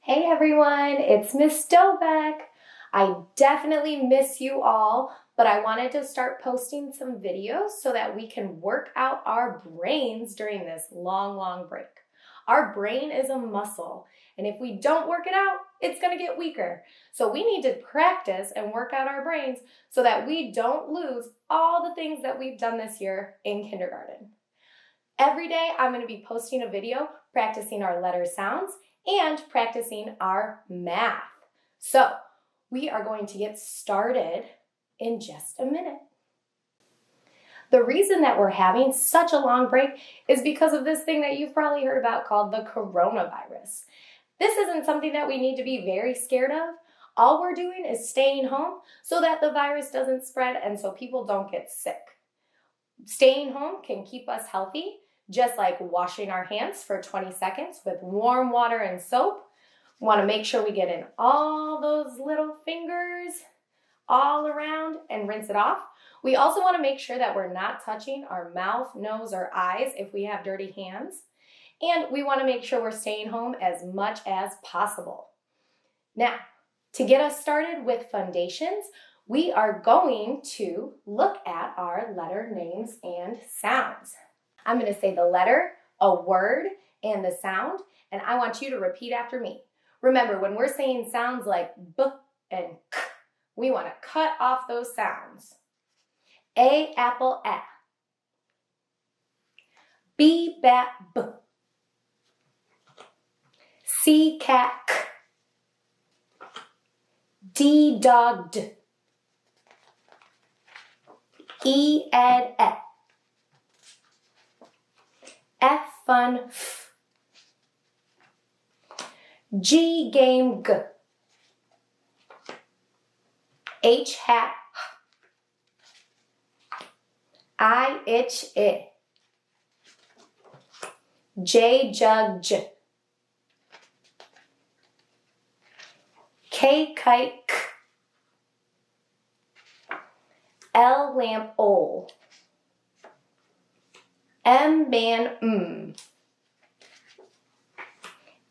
Hey everyone, it's Miss Dobek. I definitely miss you all, but I wanted to start posting some videos so that we can work out our brains during this long break. Our brain is a muscle, and if we don't work it out, it's going to get weaker. So we need to practice and work out our brains so that we don't lose all the things that we've done this year in kindergarten. Every day I'm going to be posting a video practicing our letter sounds and practicing our math. So we are going to get started in just a minute. The reason that we're having such a long break is because of this thing that you've probably heard about called the coronavirus. This isn't something that we need to be very scared of. All we're doing is staying home so that the virus doesn't spread and so people don't get sick. Staying home can keep us healthy, just like washing our hands for 20 seconds with warm water and soap. We want to make sure we get in all those little fingers all around and rinse it off. We also want to make sure that we're not touching our mouth, nose, or eyes if we have dirty hands. And we want to make sure we're staying home as much as possible. Now, to get us started with Fundations, we are going to look at our letter names and sounds. I'm going to say the letter, a word, and the sound, and I want you to repeat after me. Remember, when we're saying sounds like b and k, we want to cut off those sounds. A, apple, a. B, bat, b. C, cat, k. D, dog, d. E, ed, e. F, fun, f. G, game, g. H, hat, h. I, itch, I. J, jug, j. K, kite, k. L, lamp, ol. M, man, m.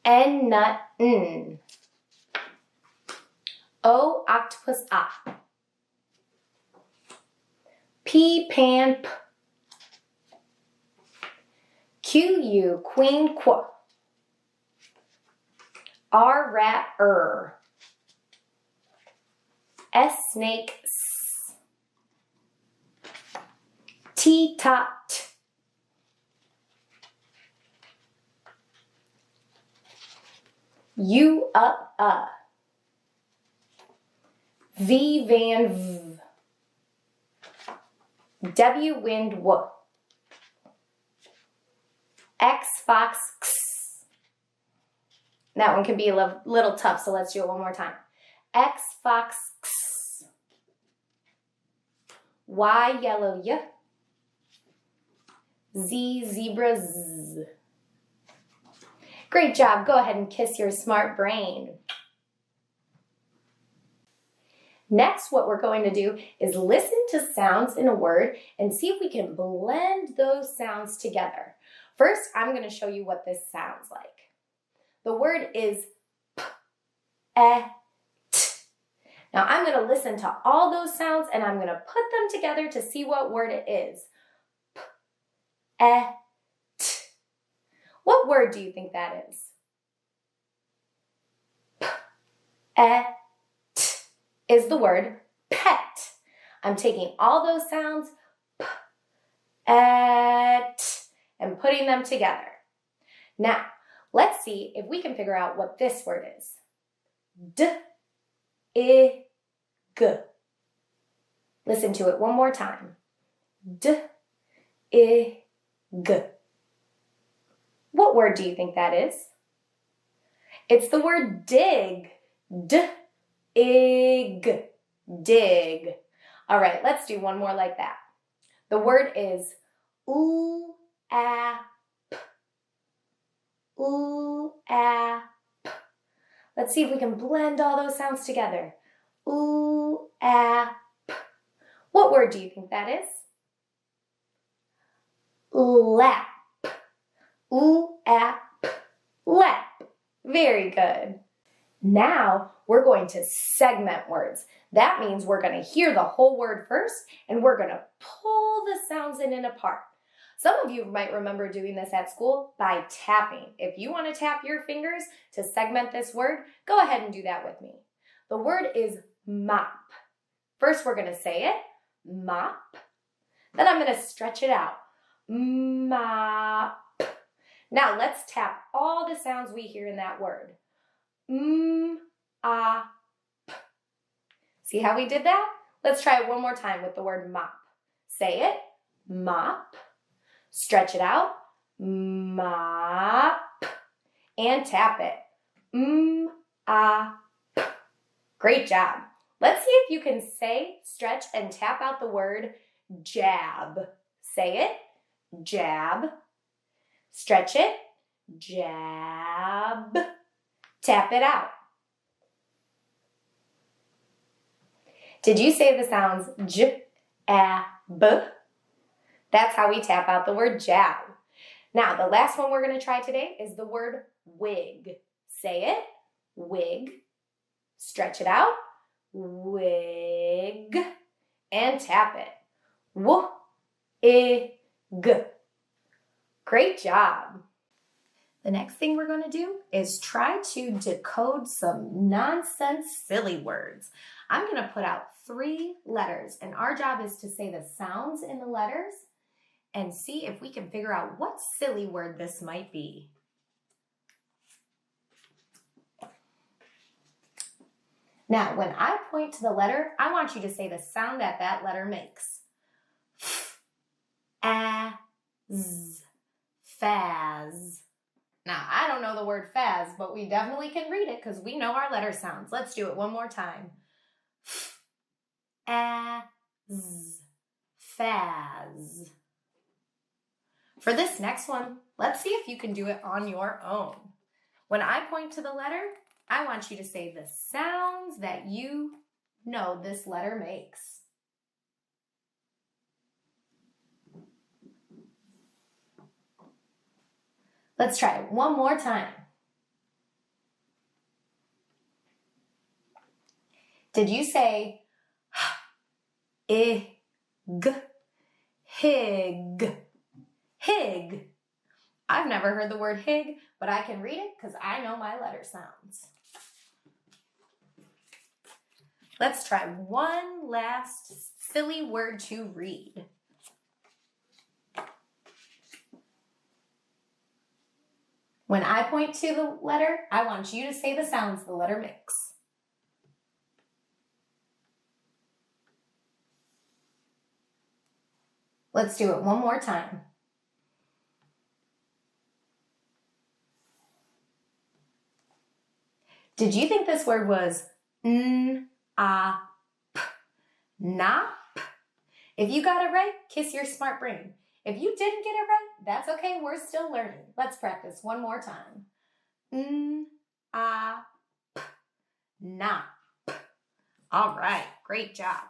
N, nut, n. O, octopus, ah. P, pan, p. Q, u, queen, qu. R, rat, S, snake, s. T, tot, t. U, up, V, van, v. W, wind, w. X, fox, x. That one can be a little tough, so let's do it one more time. X, fox, x. Y, yellow, y. Z, zebra, z. Great job. Go ahead and kiss your smart brain. Next, what we're going to do is listen to sounds in a word and see if we can blend those sounds together. First, I'm going to show you what this sounds like. The word is p, e, t. Now, I'm going to listen to all those sounds and I'm going to put them together to see what word it is. P, e, t. What word do you think that is? P, e, t is the word pet. I'm taking all those sounds, p, e, t, and putting them together. Now, let's see if we can figure out what this word is. D, I, g. Listen to it one more time. D, I, g. What word do you think that is? It's the word dig. D, I, g. Dig. All right, let's do one more like that. The word is oo, a, p. Ooh, a, p. Let's see if we can blend all those sounds together. Ooh, a, p. What word do you think that is? Lap. Ooh, a, p. Lap. Very good. Now we're going to segment words. That means we're going to hear the whole word first and we're going to pull the sounds in and apart. Some of you might remember doing this at school by tapping. If you want to tap your fingers to segment this word, go ahead and do that with me. The word is mop. First, we're going to say it, mop. Then I'm going to stretch it out, mop. Now let's tap all the sounds we hear in that word. P. See how we did that? Let's try it one more time with the word mop. Say it, mop. Stretch it out, mop. And tap it, P. Great job. Let's see if you can say, stretch, and tap out the word jab. Say it, jab. Stretch it, jab. Tap it out. Did you say the sounds j, a, b? That's how we tap out the word jab. Now, the last one we're going to try today is the word wig. Say it, wig. Stretch it out, wig. And tap it, w-i-g. Great job. The next thing we're going to do is try to decode some nonsense silly words. I'm going to put out 3 letters, and our job is to say the sounds in the letters and see if we can figure out what silly word this might be. Now, when I point to the letter, I want you to say the sound that that letter makes. F-a-z, faz. Now, I don't know the word faz, but we definitely can read it because we know our letter sounds. Let's do it one more time. F-a-z, faz. For this next one, let's see if you can do it on your own. When I point to the letter, I want you to say the sounds that you know this letter makes. Let's try it one more time. Did you say I-g, hig, hig? I've never heard the word hig, but I can read it because I know my letter sounds. Let's try one last silly word to read. When I point to the letter, I want you to say the sounds the letter makes. Let's do it one more time. Did you think this word was n-a-p, nap? If you got it right, kiss your smart brain. If you didn't get it right, that's okay. We're still learning. Let's practice one more time. N-a-p, nap. All right, great job.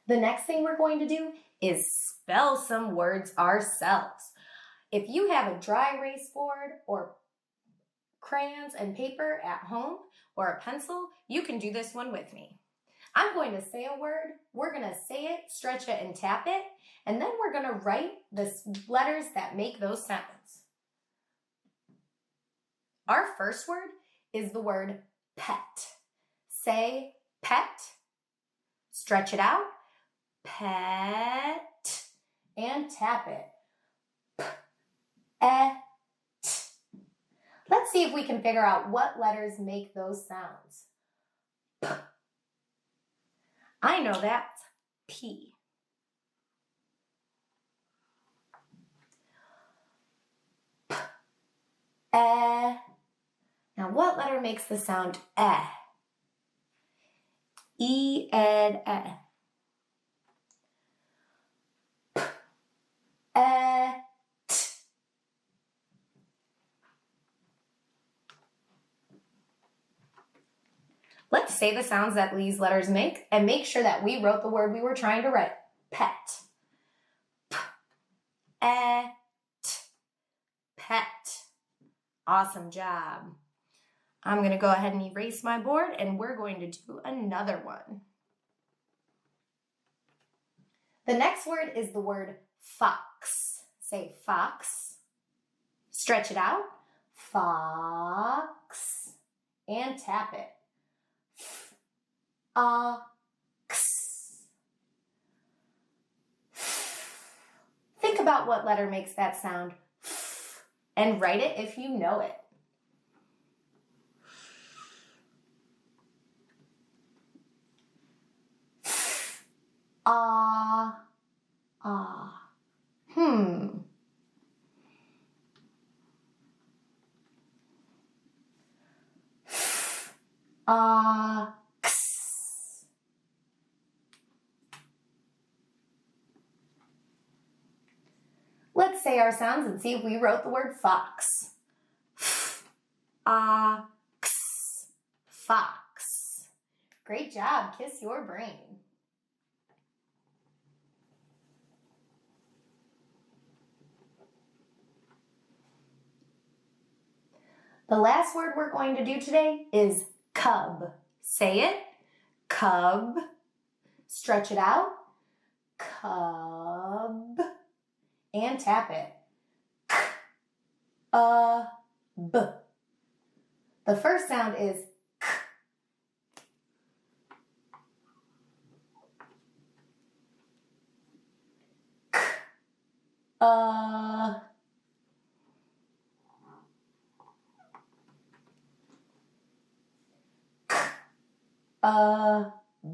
The next thing we're going to do is spell some words ourselves. If you have a dry erase board or crayons and paper at home or a pencil, you can do this one with me. I'm going to say a word, we're going to say it, stretch it, and tap it, and then we're going to write the letters that make those sounds. Our first word is the word pet. Say pet, stretch it out, pet, and tap it. P-e-t. Let's see if we can figure out what letters make those sounds. P. I know that's P. P. E. Now what letter makes the sound E? E and E. P. E. T. Let's say the sounds that these letters make and make sure that we wrote the word we were trying to write. Pet. P-e-t. Pet. Awesome job. I'm going to go ahead and erase my board, and we're going to do another one. The next word is the word fox. Say fox. Stretch it out. Fox. And tap it. Ox. Think about what letter makes that sound and write it if you know it. Ah. Ox. Let's say our sounds and see if we wrote the word fox. Ox. Fox. Great job. Kiss your brain. The last word we're going to do today is cub. Say it. Cub. Stretch it out. Cub. And tap it. B. The first sound is k.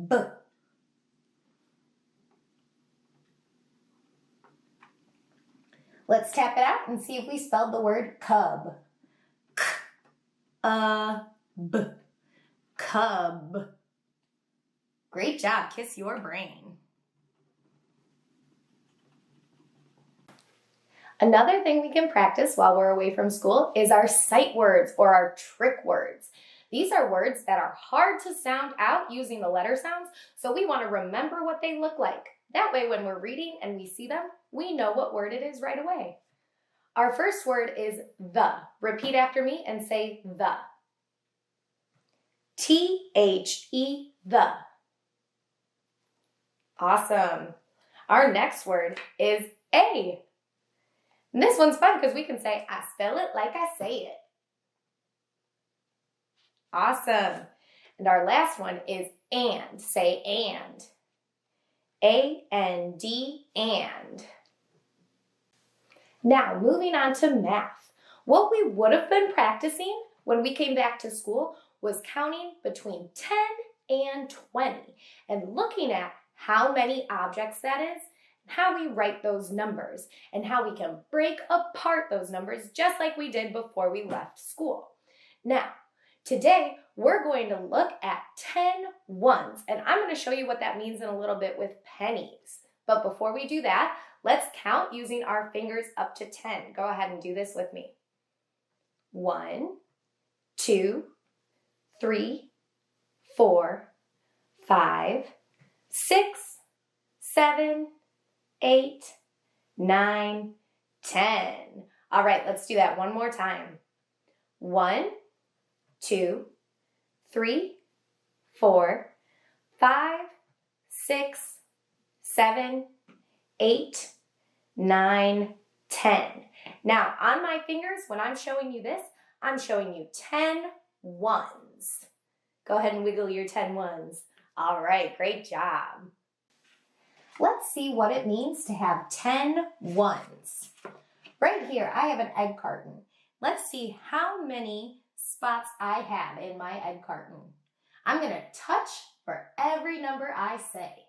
B. Let's tap it out and see if we spelled the word cub. B. Cub. Great job. Kiss your brain. Another thing we can practice while we're away from school is our sight words or our trick words. These are words that are hard to sound out using the letter sounds, so we want to remember what they look like. That way, when we're reading and we see them, we know what word it is right away. Our first word is the. Repeat after me and say the. T-H-E, the. Awesome. Our next word is a. And this one's fun because we can say, I spell it like I say it. Awesome. And our last one is and. Say and. A-N-D, and. Now, moving on to math. What we would have been practicing when we came back to school was counting between 10 and 20 and looking at how many objects that is, and how we write those numbers, and how we can break apart those numbers just like we did before we left school. Now, today, we're going to look at 10 ones, and I'm going to show you what that means in a little bit with pennies. But before we do that, let's count using our fingers up to 10. Go ahead and do this with me. 1, 2, 3, 4, 5, 6, 7, 8, 9, 10. All right, let's do that one more time. 1, 2, 3, 4, 5, 6, 7, 8, 9, 10. Now, on my fingers, when I'm showing you this, I'm showing you 10 ones. Go ahead and wiggle your 10 ones. All right, great job. Let's see what it means to have 10 ones. Right here, I have an egg carton. Let's see how many spots I have in my egg carton. I'm going to touch for every number I say.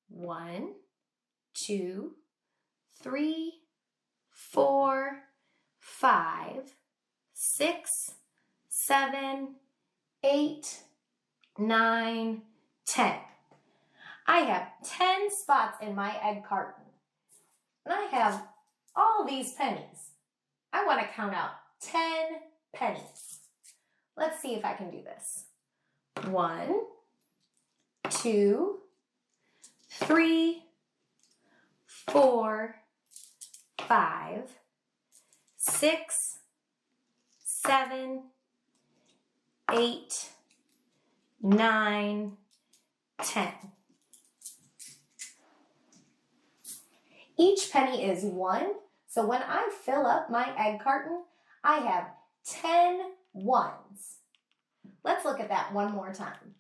1, 2, 3, 4, 5, 6, 7, 8, 9, 10. I have 10 spots in my egg carton. And I have all these pennies. I want to count out 10 pennies. Let's see if I can do this. 1, 2, 3, 4, 5, 6, 7, 8, 9, 10. Each penny is 1, so when I fill up my egg carton, I have 10 ones. Let's look at that one more time.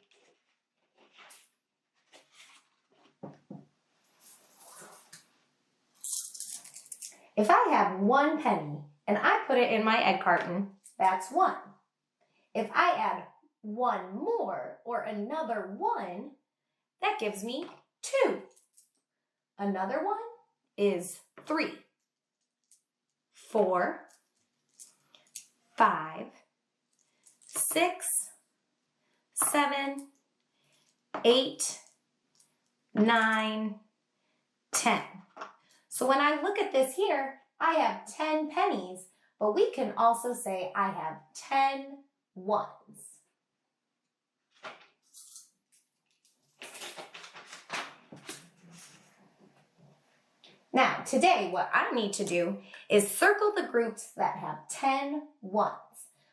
If I have 1 penny and I put it in my egg carton, that's 1. If I add 1 more or another 1, that gives me 2. Another 1 is 3, 4, 5, 6, 7, 8, 9, 10. So when I look at this here, I have 10 pennies, but we can also say I have 10 ones. Now, today, what I need to do is circle the groups that have 10 ones.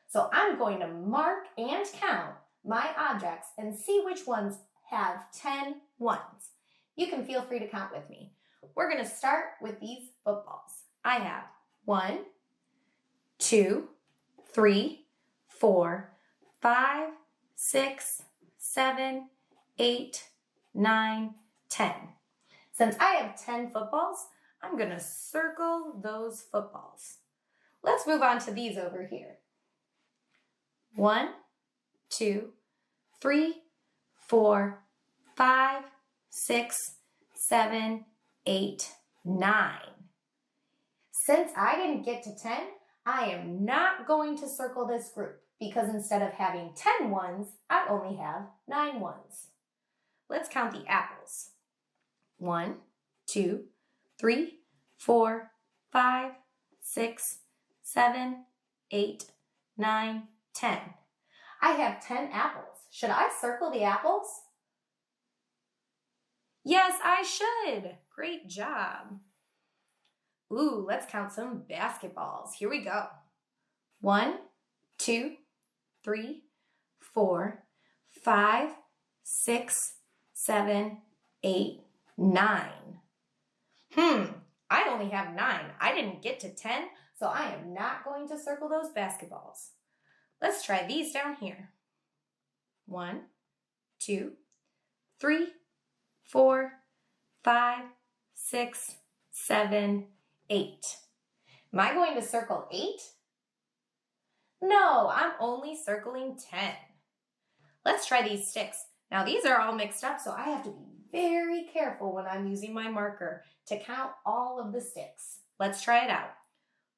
So I'm going to mark and count my objects and see which ones have 10 ones. You can feel free to count with me. We're going to start with these footballs. I have 1, 2, 3, 4, 5, 6, 7, 8, 9, 10. Since I have 10 footballs, I'm going to circle those footballs. Let's move on to these over here. 1, 2, 3, 4, 5, 6, 7, 8, 9. Since I didn't get to 10, I am not going to circle this group because instead of having 10 ones, I only have 9 ones. Let's count the apples. 1, 2, 3, 4, 5, 6, 7, 8, 9, 10. I have 10 apples. Should I circle the apples? Yes, I should. Great job. Ooh, let's count some basketballs. Here we go. 1, 2, 3, 4, 5, 6, 7, 8, 9. I only have 9. I didn't get to 10, so I am not going to circle those basketballs. Let's try these down here. 1, 2, 3, 4, 5, 6, 7, 8. Am I going to circle 8? No, I'm only circling 10. Let's try these sticks. Now these are all mixed up, so I have to be very careful when I'm using my marker to count all of the sticks. Let's try it out.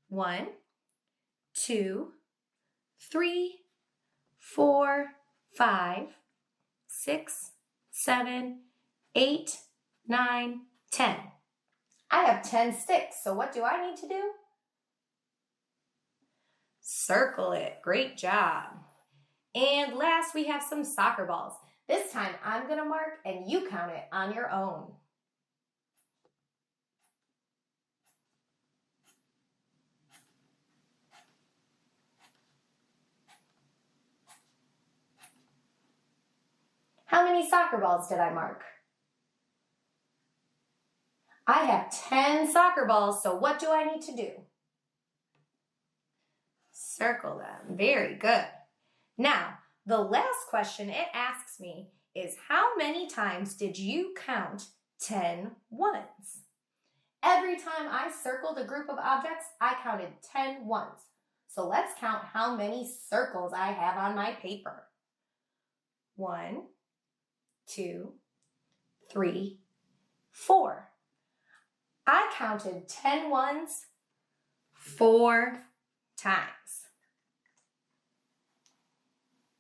1, 2, 3, 4, 5, 6, 7, 8, 9, 10. I have 10 sticks, so what do I need to do? Circle it. Great job. And last, we have some soccer balls. This time, I'm going to mark and you count it on your own. How many soccer balls did I mark? I have 10 soccer balls, so what do I need to do? Circle them. Very good. Now, the last question it asks me is how many times did you count 10 ones? Every time I circled a group of objects, I counted 10 ones. So let's count how many circles I have on my paper. 1, 2, 3, 4. I counted 10 ones 4 times.